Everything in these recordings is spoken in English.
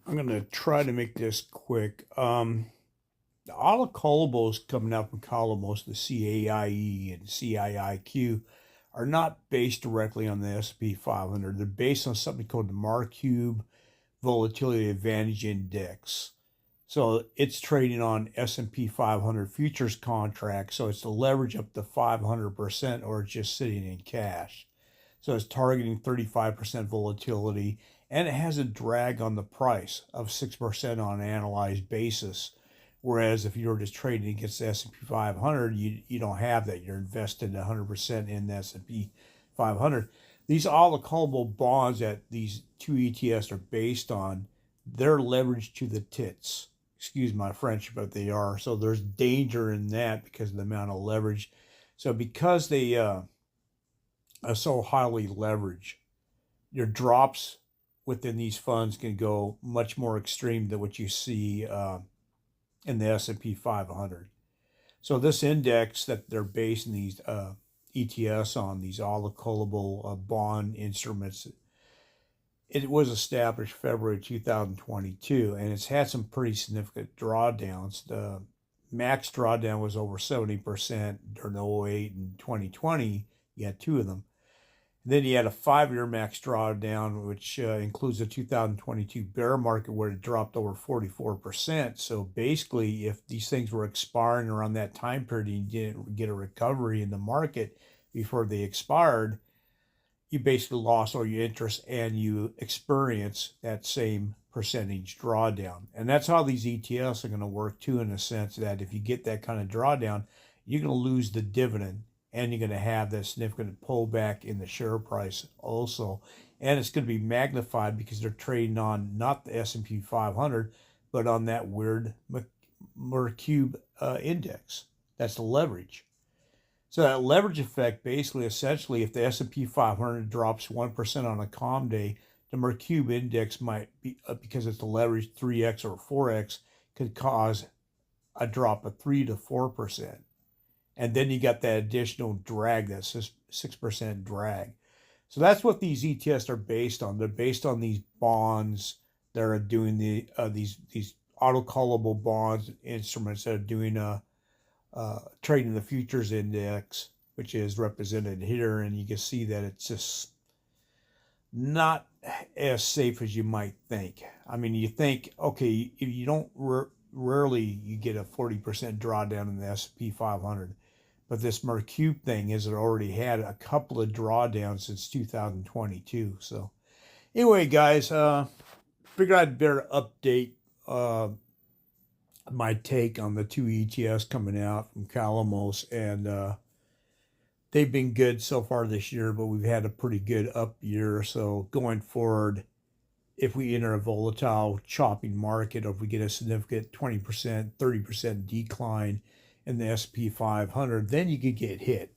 I'm going to try to make this quick. All the callables coming out from Columos, the CAIE and CIIQ, are not based directly on the S&P 500. They're based on something called the Marcube Volatility Advantage Index. So it's trading on S&P 500 futures contracts. So it's the leverage up to 500% or it's just sitting in cash. So it's targeting 35% volatility, and it has a drag on the price of 6% on an analyzed basis. Whereas if you're just trading against the S&P 500, you don't have that. You're invested 100% in the S&P 500. These all the callable bonds that these two ETFs are based on, they're leveraged to the tits. Excuse my French, but they are. So there's danger in that because of the amount of leverage. So because they are so highly leveraged, your drops within these funds can go much more extreme than what you see in the S&P 500. So this index that they're basing these ETFs on, these all callable bond instruments, it was established February 2022, and it's had some pretty significant drawdowns. The max drawdown was over 70% during 08 and 2020. You had two of them. Then you had a 5-year max drawdown, which includes the 2022 bear market where it dropped over 44%. So basically, if these things were expiring around that time period and you didn't get a recovery in the market before they expired, you basically lost all your interest and you experience that same percentage drawdown. And that's how these ETFs are going to work too, in a sense that if you get that kind of drawdown, you're going to lose the dividend and you're going to have that significant pullback in the share price also. And it's going to be magnified because they're trading on not the S&P 500, but on that weird Mercube index. That's the leverage. So that leverage effect, basically, essentially, if the S&P 500 drops 1% on a calm day, the Mercube index might be, because it's the leverage 3x or 4x, could cause a drop of 3 to 4%. And then you got that additional drag, that 6% drag. So that's what these ETFs are based on. They're based on these bonds that are doing these auto callable bonds instruments that are doing trading the futures index, which is represented here, and you can see that it's just not as safe as you might think. I mean, you think, okay, if you don't rarely you get a 40% drawdown in the S&P 500, but this Mercube thing has already had a couple of drawdowns since 2022. So anyway, guys, figured I'd better update my take on the two ETFs coming out from Calamos, and they've been good so far this year, but we've had a pretty good up year. So going forward, if we enter a volatile chopping market, or if we get a significant 20%, 30% decline in the S&P 500, then you could get hit.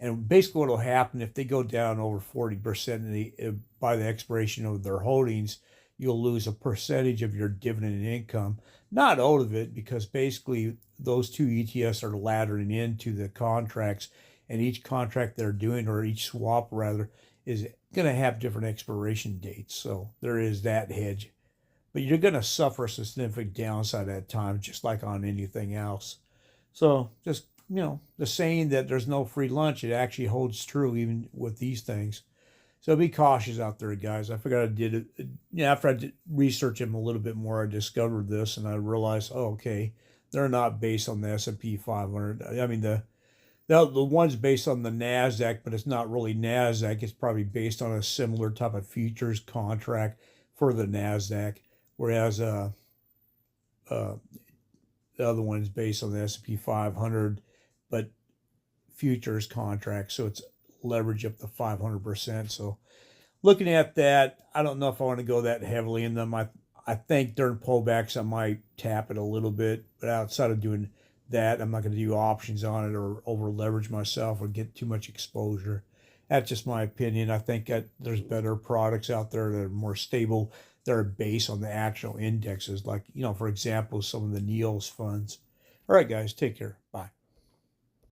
And basically what will happen if they go down over 40% by the expiration of their holdings, you'll lose a percentage of your dividend income. Not out of it, because basically those two ETFs are laddering into the contracts, and each contract they're doing, or each swap rather, is going to have different expiration dates. So there is that hedge. But you're going to suffer a significant downside at times, just like on anything else. So just, the saying that there's no free lunch, it actually holds true even with these things. So be cautious out there, guys. I figured I did it. After I did research them a little bit more, I discovered this, and I realized, oh, okay, they're not based on the S&P 500. I mean, the one's based on the NASDAQ, but it's not really NASDAQ. It's probably based on a similar type of futures contract for the NASDAQ, whereas the other one is based on the S&P 500, but futures contract. So it's leverage up to 500%. So looking at that, I don't know if I want to go that heavily in them. I think during pullbacks I might tap it a little bit, but outside of doing that, I'm not going to do options on it or over leverage myself or get too much exposure. That's just my opinion. I think that there's better products out there that are more stable, that are based on the actual indexes, like, for example, some of the NEOS funds. All right, guys, take care. Bye.